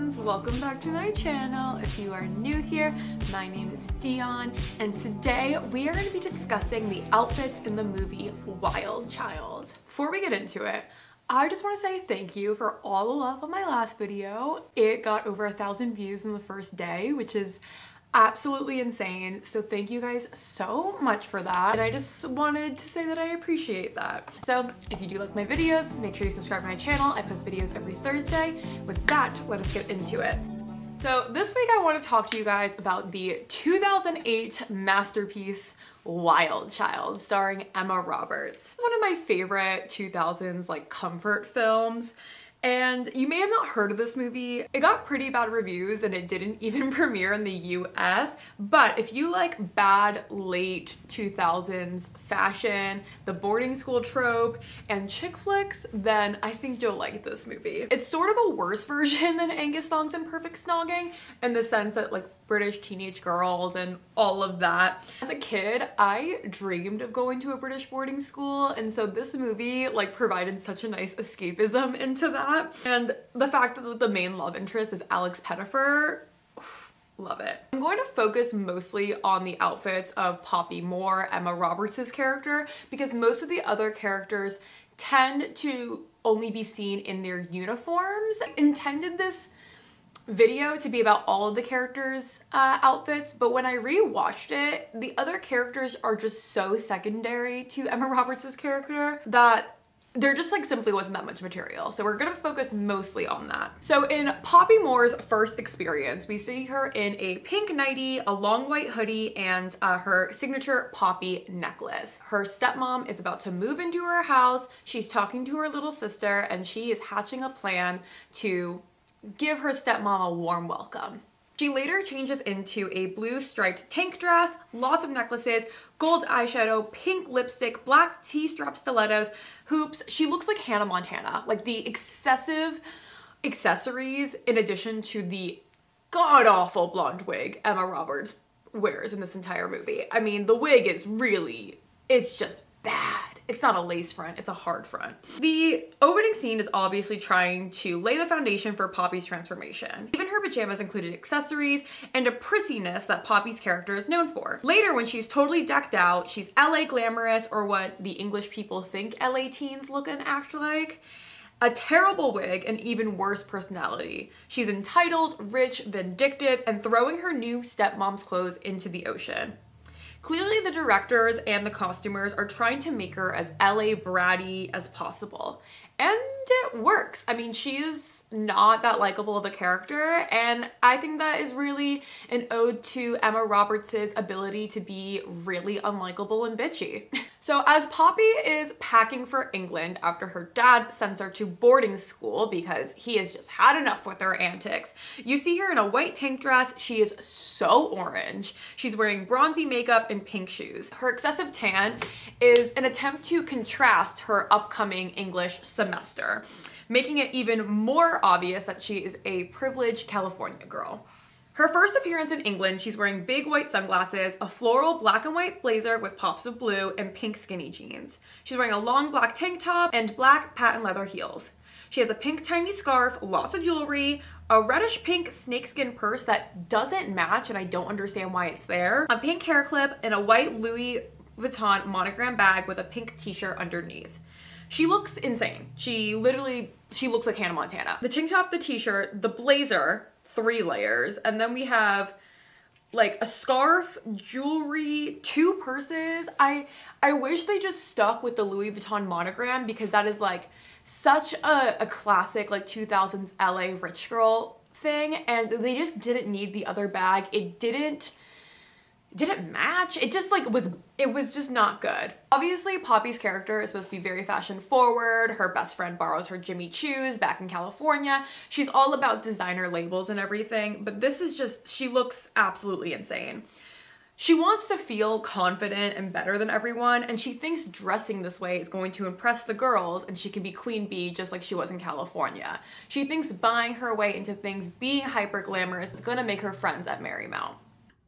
friends, welcome back to my channel. If you are new here, my name is Dion, and today we are going to be discussing the outfits in the movie Wild Child. Before we get into it, I just want to say thank you for all the love on my last video. It got over 1,000 views in the first day, which is absolutely insane. So thank you guys so much for that. And I just wanted to say that I appreciate that. So if you do like my videos, make sure you subscribe to my channel. I post videos every Thursday. With that, let us get into it. So this week I want to talk to you guys about the 2008 masterpiece Wild Child, starring Emma Roberts. One of my favorite 2000s like comfort films. And you may have not heard of this movie. It got pretty bad reviews and it didn't even premiere in the US. But if you like bad late 2000s fashion, the boarding school trope, and chick flicks, then I think you'll like this movie. It's sort of a worse version than Angus Thongs and Perfect Snogging in the sense that like British teenage girls and all of that. As a kid, I dreamed of going to a British boarding school, and so this movie like provided such a nice escapism into that. And the fact that the main love interest is Alex Pettyfer, love it. I'm going to focus mostly on the outfits of Poppy Moore, Emma Roberts' character, because most of the other characters tend to only be seen in their uniforms. I intended this video to be about all of the characters' outfits, but when I rewatched it, the other characters are just so secondary to Emma Roberts' character that there just like simply wasn't that much material. So we're gonna focus mostly on that. So in Poppy Moore's first experience, we see her in a pink nightie, a long white hoodie, and her signature poppy necklace. Her stepmom is about to move into her house. She's talking to her little sister, and she is hatching a plan to give her stepmom a warm welcome. She later changes into a blue striped tank dress, lots of necklaces, gold eyeshadow, pink lipstick, black T-strap stilettos, hoops. She looks like Hannah Montana, like the excessive accessories in addition to the god-awful blonde wig Emma Roberts wears in this entire movie. I mean, the wig is really, it's just bad. It's not a lace front, it's a hard front. The opening scene is obviously trying to lay the foundation for Poppy's transformation. Even her pajamas included accessories and a prissiness that Poppy's character is known for. Later, when she's totally decked out, she's LA glamorous, or what the English people think LA teens look and act like. A terrible wig, and even worse personality. She's entitled, rich, vindictive, and throwing her new stepmom's clothes into the ocean. Clearly, the directors and the costumers are trying to make her as LA bratty as possible. And it works. I mean, she is not that likable of a character, and I think that is really an ode to Emma Roberts' ability to be really unlikable and bitchy. So as Poppy is packing for England after her dad sends her to boarding school because he has just had enough with her antics, you see her in a white tank dress. She is so orange. She's wearing bronzy makeup and pink shoes. Her excessive tan is an attempt to contrast her upcoming English semester, making it even more obvious that she is a privileged California girl. Her first appearance in England, she's wearing big white sunglasses, a floral black and white blazer with pops of blue, and pink skinny jeans. She's wearing a long black tank top and black patent leather heels. She has a pink tiny scarf, lots of jewelry, a reddish pink snakeskin purse that doesn't match and I don't understand why it's there, a pink hair clip, and a white Louis Vuitton monogram bag with a pink t-shirt underneath. She looks insane. She looks like Hannah Montana. The tank top, the t-shirt, the blazer, 3 layers, and then we have like a scarf, jewelry, 2 purses. I wish they just stuck with the Louis Vuitton monogram because that is like such a classic like 2000s LA rich girl thing, and they just didn't need the other bag. It didn't match. It just like it was just not good. Obviously, Poppy's character is supposed to be very fashion forward. Her best friend borrows her Jimmy Choos back in California. She's all about designer labels and everything, but this is just, she looks absolutely insane. She wants to feel confident and better than everyone, and she thinks dressing this way is going to impress the girls and she can be queen bee just like she was in California. She thinks buying her way into things, being hyper glamorous, is gonna make her friends at Marymount.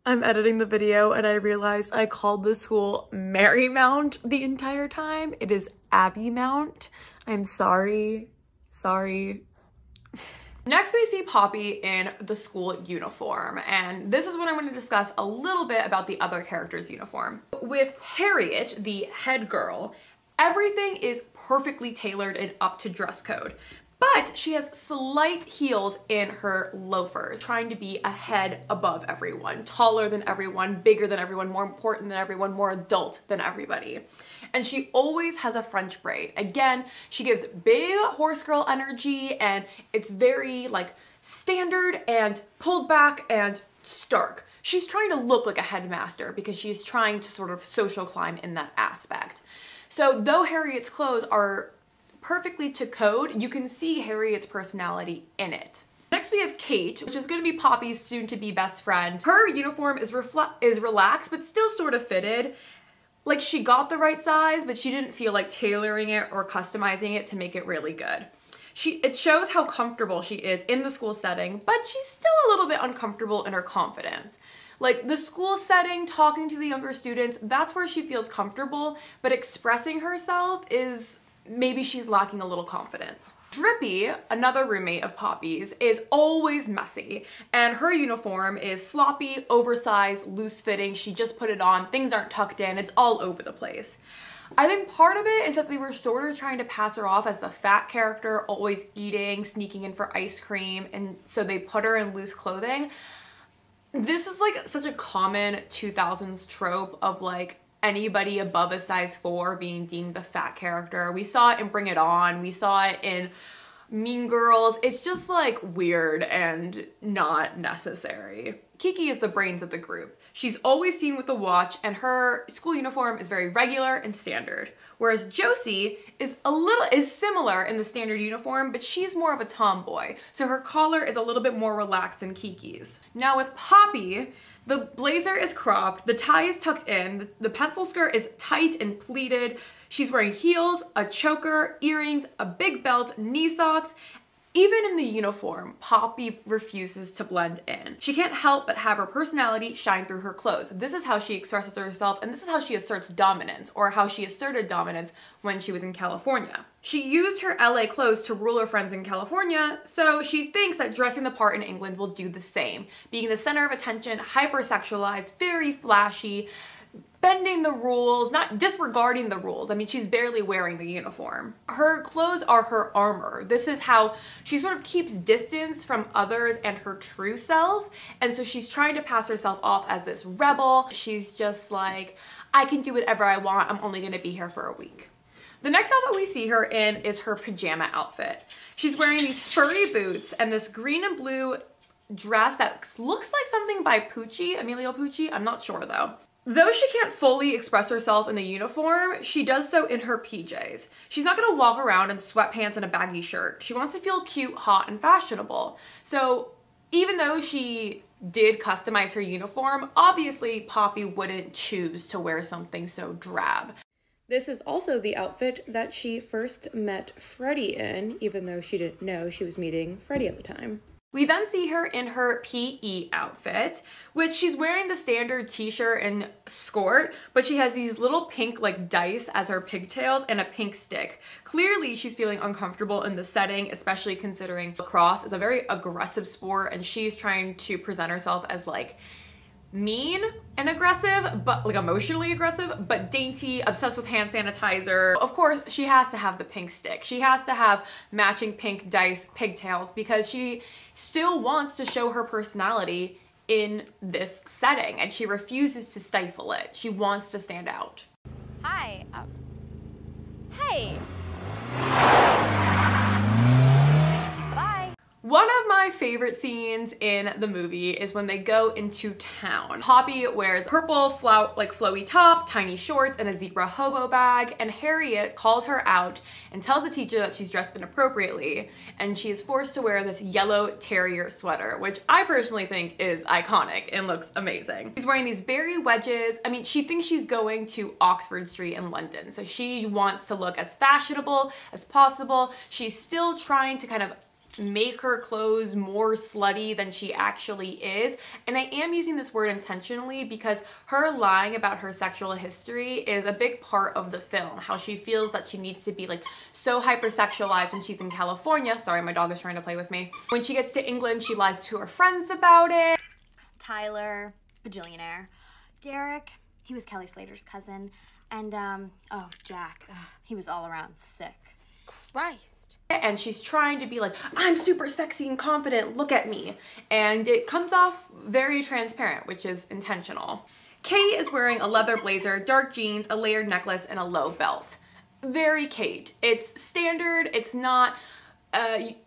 I'm editing the video and I realized I called this school Marymount the entire time. It is Abbey Mount. I'm sorry. Next, we see Poppy in the school uniform, and this is when I'm going to discuss a little bit about the other characters' uniform. With Harriet, the head girl, everything is perfectly tailored and up to dress code. But she has slight heels in her loafers, trying to be a head above everyone, taller than everyone, bigger than everyone, more important than everyone, more adult than everybody. And she always has a French braid. Again, she gives big horse girl energy, and it's very like standard and pulled back and stark. She's trying to look like a headmaster because she's trying to sort of social climb in that aspect. So though Harriet's clothes are perfectly to code, you can see Harriet's personality in it. Next we have Kate, which is going to be Poppy's soon-to-be best friend. Her uniform is relaxed, but still sort of fitted. Like, she got the right size, but she didn't feel like tailoring it or customizing it to make it really good. It shows how comfortable she is in the school setting, but she's still a little bit uncomfortable in her confidence. Like, the school setting, talking to the younger students, that's where she feels comfortable, but expressing herself is maybe she's lacking a little confidence. Drippy, another roommate of Poppy's, is always messy, and her uniform is sloppy, oversized, loose-fitting. She just put it on, things aren't tucked in, it's all over the place. I think part of it is that they were sort of trying to pass her off as the fat character, always eating, sneaking in for ice cream, and so they put her in loose clothing. This is like such a common 2000s trope of like anybody above a size 4 being deemed the fat character. We saw it in Bring It On, we saw it in Mean Girls. It's just like weird and not necessary. Kiki is the brains of the group. She's always seen with a watch, and her school uniform is very regular and standard. Whereas Josie is similar in the standard uniform, but she's more of a tomboy, so her collar is a little bit more relaxed than Kiki's. Now with Poppy, the blazer is cropped, the tie is tucked in, the pencil skirt is tight and pleated, she's wearing heels, a choker, earrings, a big belt, knee socks. Even in the uniform, Poppy refuses to blend in. She can't help but have her personality shine through her clothes. This is how she expresses herself, and this is how she asserts dominance, or how she asserted dominance when she was in California. She used her LA clothes to rule her friends in California, so she thinks that dressing the part in England will do the same. Being the center of attention, hypersexualized, very flashy, bending the rules, not disregarding the rules. I mean, she's barely wearing the uniform. Her clothes are her armor. This is how she sort of keeps distance from others and her true self. And so she's trying to pass herself off as this rebel. She's just like, I can do whatever I want. I'm only gonna be here for a week. The next outfit we see her in is her pajama outfit. She's wearing these furry boots and this green and blue dress that looks like something by Pucci, Emilio Pucci. I'm not sure though. Though she can't fully express herself in the uniform, she does so in her PJs. She's not gonna walk around in sweatpants and a baggy shirt. She wants to feel cute, hot, and fashionable. So even though she did customize her uniform, obviously Poppy wouldn't choose to wear something so drab. This is also the outfit that she first met Freddie in, even though she didn't know she was meeting Freddie at the time. We then see her in her PE outfit, which she's wearing the standard t-shirt and skirt, but she has these little pink like dice as her pigtails and a pink stick. Clearly she's feeling uncomfortable in the setting, especially considering lacrosse is a very aggressive sport and she's trying to present herself as like mean and aggressive, but like emotionally aggressive, but dainty, obsessed with hand sanitizer. Of course, she has to have the pink stick. She has to have matching pink dice pigtails because she still wants to show her personality in this setting and she refuses to stifle it. She wants to stand out. Hi. Hey. Bye. One of my favorite scenes in the movie is when they go into town. Poppy wears purple flowy top, tiny shorts, and a zebra hobo bag, and Harriet calls her out and tells the teacher that she's dressed inappropriately, and she is forced to wear this yellow terrier sweater, which I personally think is iconic and looks amazing. She's wearing these berry wedges. I mean, she thinks she's going to Oxford Street in London, so she wants to look as fashionable as possible. She's still trying to kind of make her clothes more slutty than she actually is. And I am using this word intentionally because her lying about her sexual history is a big part of the film. How she feels that she needs to be like so hypersexualized when she's in California. Sorry, my dog is trying to play with me. When she gets to England, she lies to her friends about it. Tyler, bajillionaire. Derek, he was Kelly Slater's cousin. And, oh, Jack, he was all around sick. Christ. And she's trying to be like, I'm super sexy and confident, look at me. And it comes off very transparent, which is intentional. Kate is wearing a leather blazer, dark jeans, a layered necklace, and a low belt. Very Kate. It's standard, it's not,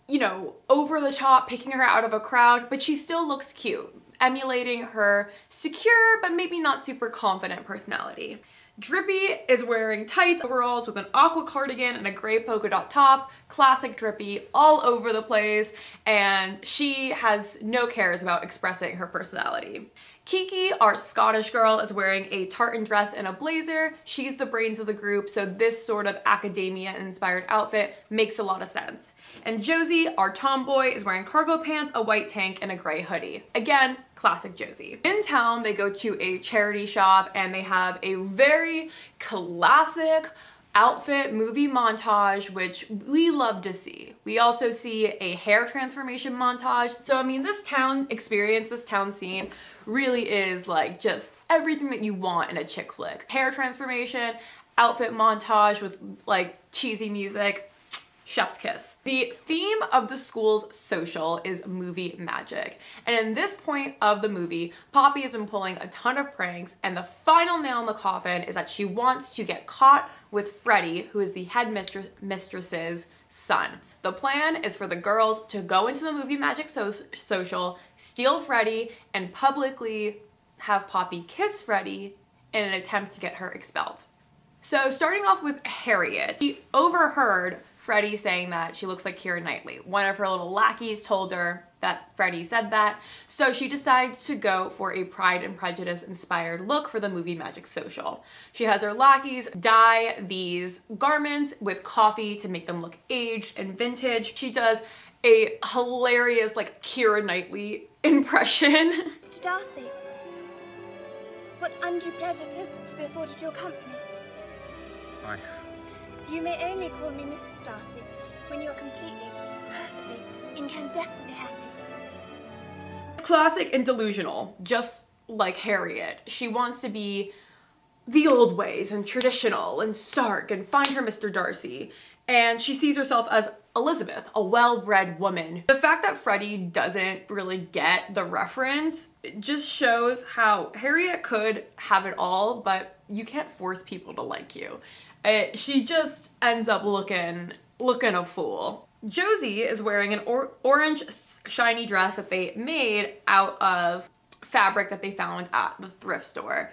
you know, over the top, picking her out of a crowd, but she still looks cute, emulating her secure, but maybe not super confident personality. Drippy is wearing tights, overalls with an aqua cardigan and a gray polka dot top. Classic Drippy, all over the place, and she has no cares about expressing her personality. Kiki, our Scottish girl, is wearing a tartan dress and a blazer. She's the brains of the group, so this sort of academia-inspired outfit makes a lot of sense. And Josie, our tomboy, is wearing cargo pants, a white tank, and a gray hoodie. Again, classic Josie. In town, they go to a charity shop and they have a very classic outfit movie montage, which we love to see. We also see a hair transformation montage. So I mean, this town experience, this town scene really is like just everything that you want in a chick flick. Hair transformation, outfit montage with like cheesy music. Chef's kiss. The theme of the school's social is movie magic. And in this point of the movie, Poppy has been pulling a ton of pranks, and the final nail in the coffin is that she wants to get caught with Freddie, who is the headmistress's son. The plan is for the girls to go into the movie magic social, steal Freddie, and publicly have Poppy kiss Freddie in an attempt to get her expelled. So starting off with Harriet, she overheard Freddie saying that she looks like Keira Knightley. One of her little lackeys told her that Freddie said that, so she decides to go for a Pride and Prejudice inspired look for the movie magic social. She has her lackeys dye these garments with coffee to make them look aged and vintage. She does a hilarious like Keira Knightley impression. Mr. Darcy, what undue pleasure it is to be afforded your company. Hi. You may only call me Mrs. Darcy when you are completely, perfectly, incandescently happy. Classic and delusional, just like Harriet. She wants to be the old ways and traditional and stark and find her Mr. Darcy. And she sees herself as Elizabeth, a well-bred woman. The fact that Freddie doesn't really get the reference just shows how Harriet could have it all, but you can't force people to like you. She just ends up looking a fool. Josie is wearing an orange shiny dress that they made out of fabric that they found at the thrift store.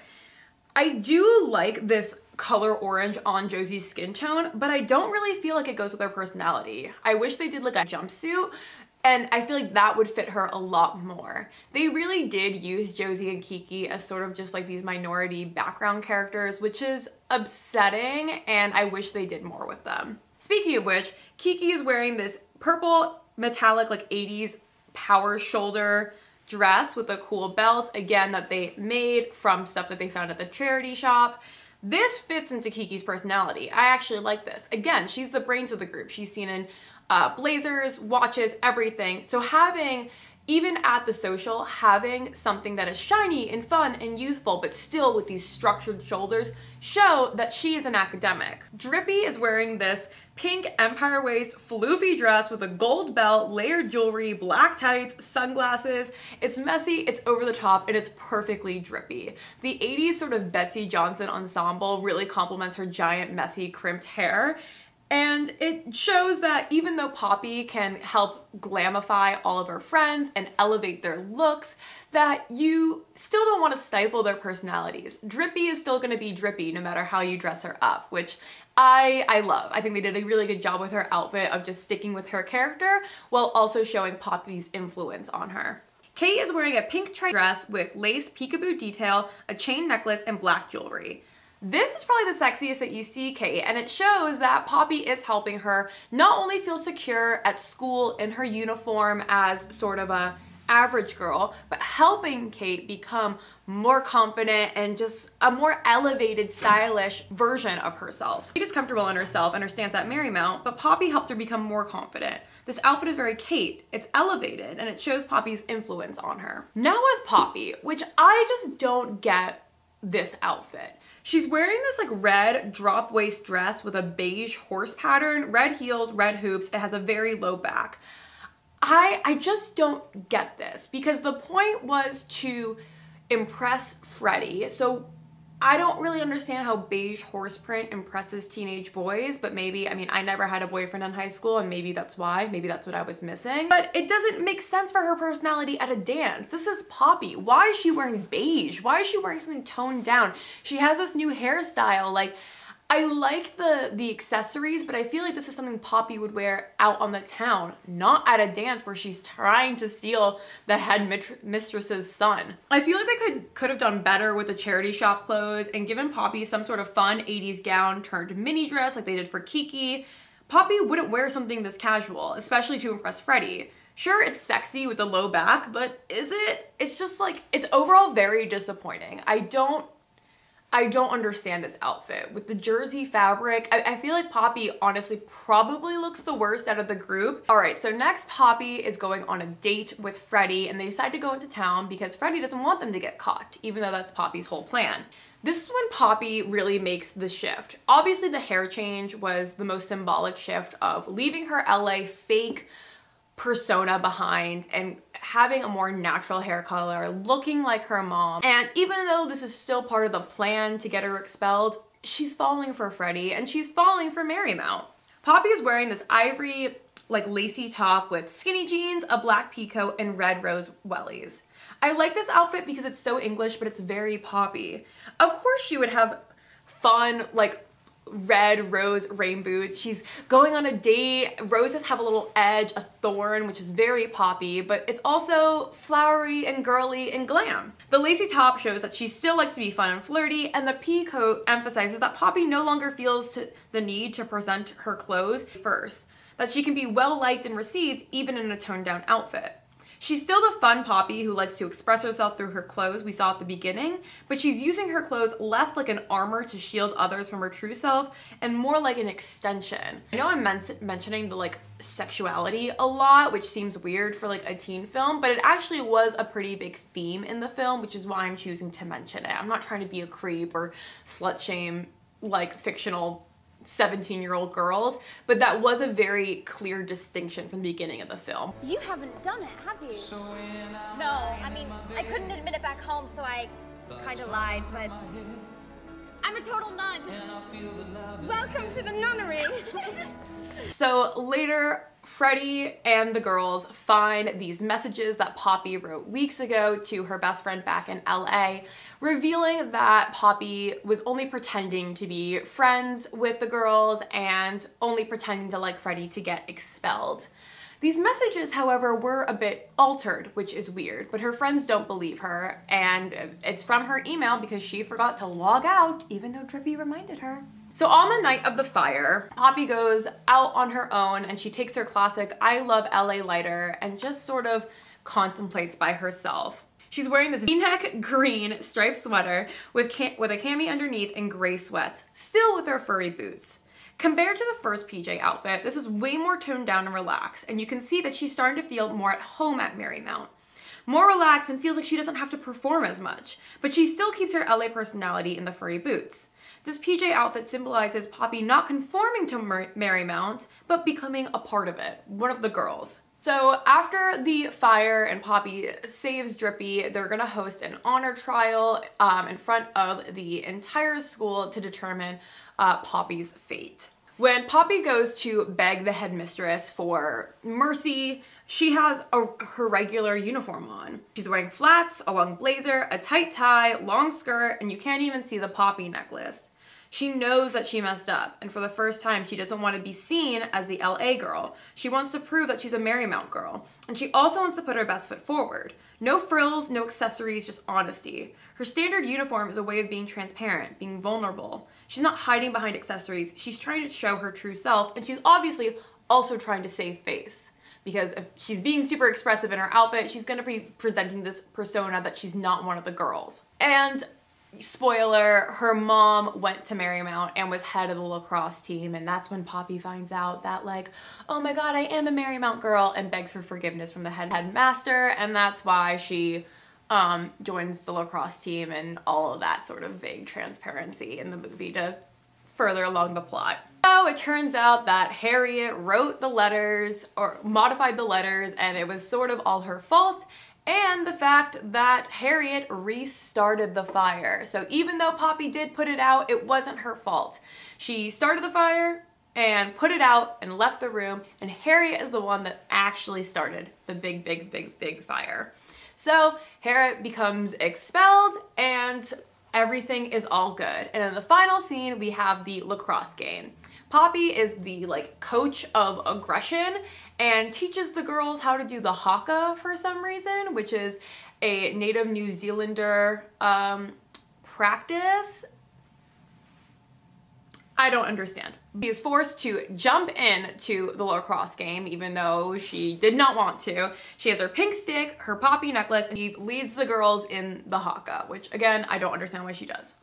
I do like this color orange on Josie's skin tone, but I don't really feel like it goes with her personality. I wish they did like a jumpsuit, and I feel like that would fit her a lot more. They really did use Josie and Kiki as sort of just like these minority background characters, which is upsetting, and I wish they did more with them. Speaking of which, Kiki is wearing this purple metallic like 80s power shoulder dress with a cool belt, again, that they made from stuff that they found at the charity shop. This fits into Kiki's personality. I actually like this. Again, she's the brains of the group. She's seen in blazers, watches, everything. So having, even at the social, having something that is shiny and fun and youthful, but still with these structured shoulders, show that she is an academic. Drippy is wearing this pink Empire waist floofy dress with a gold belt, layered jewelry, black tights, sunglasses. It's messy, it's over the top, and it's perfectly drippy. The 80s sort of Betsy Johnson ensemble really complements her giant, messy, crimped hair. And it shows that even though Poppy can help glamify all of her friends and elevate their looks, that you still don't want to stifle their personalities. Drippy is still going to be drippy no matter how you dress her up, which I love. I think they did a really good job with her outfit of just sticking with her character while also showing Poppy's influence on her. Kate is wearing a pink dress with lace peekaboo detail, a chain necklace, and black jewelry. This is probably the sexiest that you see Kate, and it shows that Poppy is helping her not only feel secure at school in her uniform as sort of a average girl, but helping Kate become more confident and just a more elevated, stylish version of herself. Kate is comfortable in herself and her stance at Marymount, but Poppy helped her become more confident. This outfit is very Kate. It's elevated and it shows Poppy's influence on her. Now with Poppy, which I just don't get this outfit. She's wearing this like red drop waist dress with a beige horse pattern, red heels, red hoops. It has a very low back. I just don't get this because the point was to impress Freddie. So I don't really understand how beige horse print impresses teenage boys, but maybe, I mean, I never had a boyfriend in high school and maybe that's why, maybe that's what I was missing. But it doesn't make sense for her personality at a dance. This is Poppy. Why is she wearing beige? Why is she wearing something toned down? She has this new hairstyle. Like, I like the accessories, but I feel like this is something Poppy would wear out on the town, not at a dance where she's trying to steal the headmistress's son. I feel like they could have done better with the charity shop clothes and given Poppy some sort of fun 80s gown turned mini dress like they did for Kiki. Poppy wouldn't wear something this casual, especially to impress Freddie. Sure, it's sexy with the low back, but is it? It's just like, it's overall very disappointing. I don't understand this outfit. With the jersey fabric, I feel like Poppy honestly probably looks the worst out of the group. All right, so next Poppy is going on a date with Freddie and they decide to go into town because Freddie doesn't want them to get caught, even though that's Poppy's whole plan. This is when Poppy really makes the shift. Obviously the hair change was the most symbolic shift of leaving her LA fake persona behind and having a more natural hair color, looking like her mom. And even though this is still part of the plan to get her expelled, she's falling for Freddie and she's falling for Marymount. Poppy is wearing this ivory like lacy top with skinny jeans, a black peacoat, and red rose wellies. I like this outfit because it's so English, but it's very Poppy. Of course she would have fun like red rose rain boots. She's going on a date. Roses have a little edge, a thorn, which is very Poppy, but it's also flowery and girly and glam. The lacy top shows that she still likes to be fun and flirty, and the peacoat emphasizes that Poppy no longer feels the need to present her clothes first, that she can be well liked and received even in a toned down outfit. She's still the fun Poppy who likes to express herself through her clothes we saw at the beginning, but she's using her clothes less like an armor to shield others from her true self and more like an extension. I know I'm mentioning the like sexuality a lot, which seems weird for like a teen film, but it actually was a pretty big theme in the film, which is why I'm choosing to mention it. I'm not trying to be a creep or slut shame like fictional 17-year-old girls, but that was a very clear distinction from the beginning of the film. You haven't done it, have you? No, I mean, I couldn't admit it back home, so I kind of lied, but I'm a total nun. Welcome to the nunnery. So later, Freddie and the girls find these messages that Poppy wrote weeks ago to her best friend back in LA, revealing that Poppy was only pretending to be friends with the girls and only pretending to like Freddie to get expelled. These messages, however, were a bit altered, which is weird, but her friends don't believe her, and it's from her email because she forgot to log out, even though Drippy reminded her. So on the night of the fire, Poppy goes out on her own and she takes her classic I Love LA lighter and just sort of contemplates by herself. She's wearing this V-neck green striped sweater with a cami underneath and gray sweats, still with her furry boots. Compared to the first PJ outfit, this is way more toned down and relaxed, and you can see that she's starting to feel more at home at Marymount. More relaxed and feels like she doesn't have to perform as much, but she still keeps her LA personality in the furry boots. This PJ outfit symbolizes Poppy not conforming to Marymount, but becoming a part of it, one of the girls. So after the fire and Poppy saves Drippy, they're gonna host an honor trial in front of the entire school to determine Poppy's fate. When Poppy goes to beg the headmistress for mercy, she has her regular uniform on. She's wearing flats, a long blazer, a tight tie, long skirt, and you can't even see the Poppy necklace. She knows that she messed up, and for the first time, she doesn't want to be seen as the LA girl. She wants to prove that she's a Marymount girl, and she also wants to put her best foot forward. No frills, no accessories, just honesty. Her standard uniform is a way of being transparent, being vulnerable. She's not hiding behind accessories, she's trying to show her true self, and she's obviously also trying to save face. Because if she's being super expressive in her outfit, she's gonna be presenting this persona that she's not one of the girls. And spoiler, her mom went to Marymount and was head of the lacrosse team, and that's when Poppy finds out that like, oh my god, I am a Marymount girl, and begs for forgiveness from the headmaster, and that's why she joins the lacrosse team and all of that sort of vague transparency in the movie to further along the plot. So it turns out that Harriet wrote the letters, or modified the letters, and it was sort of all her fault, and the fact that Harriet restarted the fire. So even though Poppy did put it out, it wasn't her fault. She started the fire and put it out and left the room, and Harriet is the one that actually started the big fire. So Harriet becomes expelled, and everything is all good. And in the final scene, we have the lacrosse game. Poppy is the like coach of aggression and teaches the girls how to do the haka for some reason, which is a native New Zealander practice. I don't understand. She is forced to jump into the lacrosse game even though she did not want to. She has her pink stick, her poppy necklace, and she leads the girls in the haka, which again, I don't understand why she does.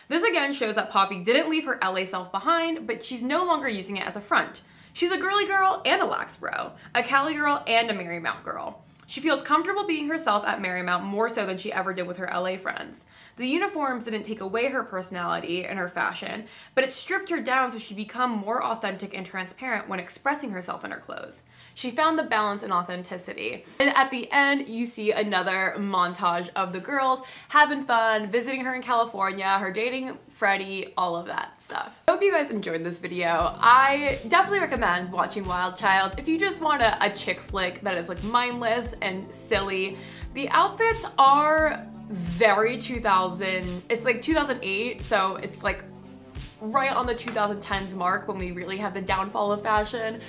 This again shows that Poppy didn't leave her LA self behind, but she's no longer using it as a front. She's a girly girl and a lax bro, a Cali girl and a Marymount girl. She feels comfortable being herself at Marymount more so than she ever did with her LA friends. The uniforms didn't take away her personality and her fashion, but it stripped her down so she became more authentic and transparent when expressing herself in her clothes. She found the balance and authenticity. And at the end, you see another montage of the girls having fun, visiting her in California, her dating Freddie, all of that stuff. I hope you guys enjoyed this video. I definitely recommend watching Wild Child if you just want a chick flick that is like mindless and silly. The outfits are very 2000, it's like 2008, so it's like right on the 2010s mark when we really have the downfall of fashion.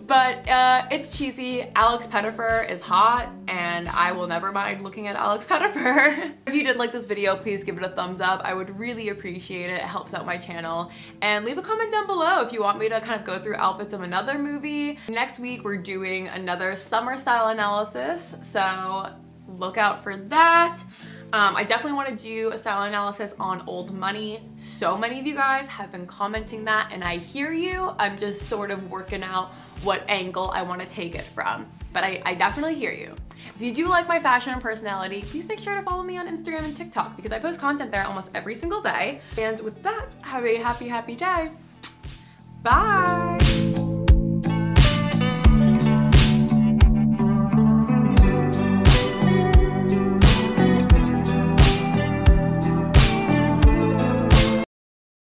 But it's cheesy. Alex Pettyfer is hot, and I will never mind looking at Alex Pettyfer. If you did like this video, please give it a thumbs up. I would really appreciate it. It helps out my channel. And leave a comment down below if you want me to kind of go through outfits of another movie. Next week, we're doing another summer style analysis, so look out for that. I definitely want to do a style analysis on Old Money. So many of you guys have been commenting that, and I hear you. I'm just sort of working out what angle I want to take it from. But I definitely hear you. If you do like my fashion and personality, please make sure to follow me on Instagram and TikTok because I post content there almost every single day. And with that, have a happy, happy day. Bye!